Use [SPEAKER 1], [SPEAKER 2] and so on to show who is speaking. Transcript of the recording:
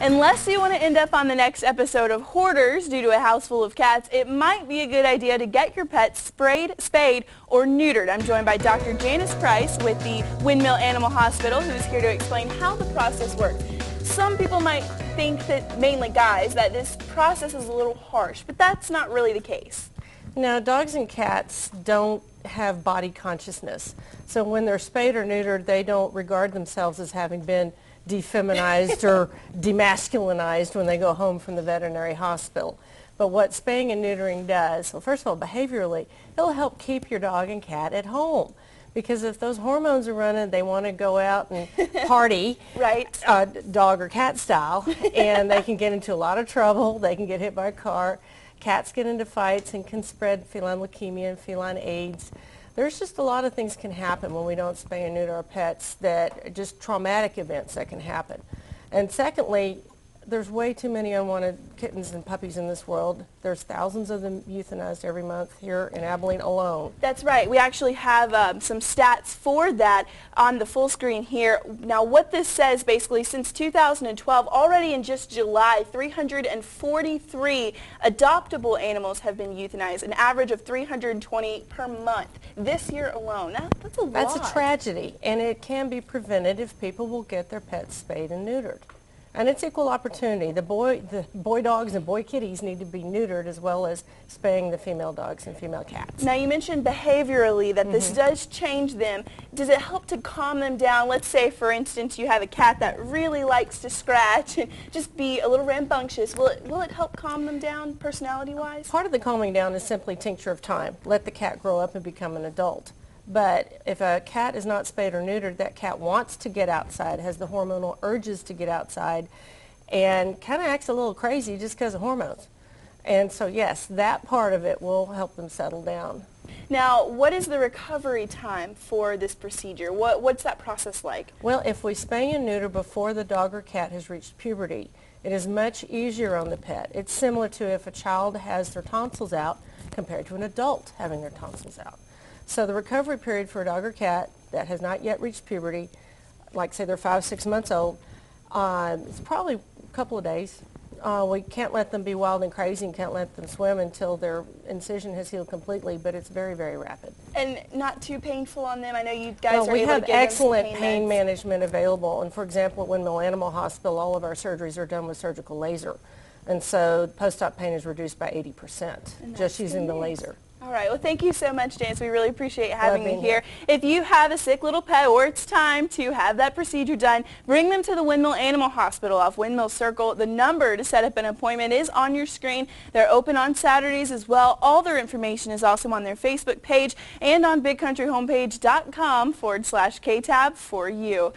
[SPEAKER 1] Unless you want to end up on the next episode of Hoarders due to a house full of cats, it might be a good idea to get your pets sprayed, spayed, or neutered. I'm joined by Dr. Janice Price with the Windmill Animal Hospital, who's here to explain how the process works. Some people might think that, mainly guys, that this process is a little harsh, but that's not really the case.
[SPEAKER 2] Now, dogs and cats don't have body consciousness. So when they're spayed or neutered, they don't regard themselves as having been defeminized or demasculinized when they go home from the veterinary hospital. But what spaying and neutering does, well, first of all, behaviorally, it'll help keep your dog and cat at home. Because if those hormones are running, they want to go out and party,
[SPEAKER 1] right?
[SPEAKER 2] Dog or cat style, and they can get into a lot of trouble. They can get hit by a car. Cats get into fights and can spread feline leukemia and feline AIDS. There's just a lot of things can happen when we don't spay and neuter our pets, that are just traumatic events that can happen. And secondly, there's way too many unwanted kittens and puppies in this world. There's thousands of them euthanized every month here in Abilene alone.
[SPEAKER 1] That's right. We actually have some stats for that on the full screen here. Now, what this says, basically, since 2012, already in just July, 343 adoptable animals have been euthanized, an average of 320 per month this year alone. That's a lot.
[SPEAKER 2] That's a tragedy, and it can be prevented if people will get their pets spayed and neutered. And it's equal opportunity. The boy dogs and boy kitties need to be neutered, as well as spaying the female dogs and female cats.
[SPEAKER 1] Now, you mentioned behaviorally that this does change them. Does it help to calm them down? Let's say, for instance, you have a cat that really likes to scratch and just be a little rambunctious. Will it help calm them down personality-wise?
[SPEAKER 2] Part of the calming down is simply tincture of time. Let the cat grow up and become an adult. But if a cat is not spayed or neutered, that cat wants to get outside, has the hormonal urges to get outside, and kind of acts a little crazy just because of hormones. And so, yes, that part of it will help them settle down.
[SPEAKER 1] Now, what is the recovery time for this procedure? What's that process like?
[SPEAKER 2] Well, if we spay and neuter before the dog or cat has reached puberty, it is much easier on the pet. It's similar to if a child has their tonsils out compared to an adult having their tonsils out. So the recovery period for a dog or cat that has not yet reached puberty, like say they're 5, 6 months old, it's probably a couple of days. We can't let them be wild and crazy and can't let them swim until their incision has healed completely, but it's very, very rapid.
[SPEAKER 1] And not too painful on them? I know you guys are able to give them some
[SPEAKER 2] we have excellent pain management available. And for example, at Windmill Animal Hospital, all of our surgeries are done with surgical laser. And so post-op pain is reduced by 80% just using the laser.
[SPEAKER 1] All right. Well, thank you so much, Janice. We really appreciate having you here. If you have a sick little pet or it's time to have that procedure done, bring them to the Windmill Animal Hospital off Windmill Circle. The number to set up an appointment is on your screen. They're open on Saturdays as well. All their information is also on their Facebook page and on bigcountryhomepage.com/KTAB for you.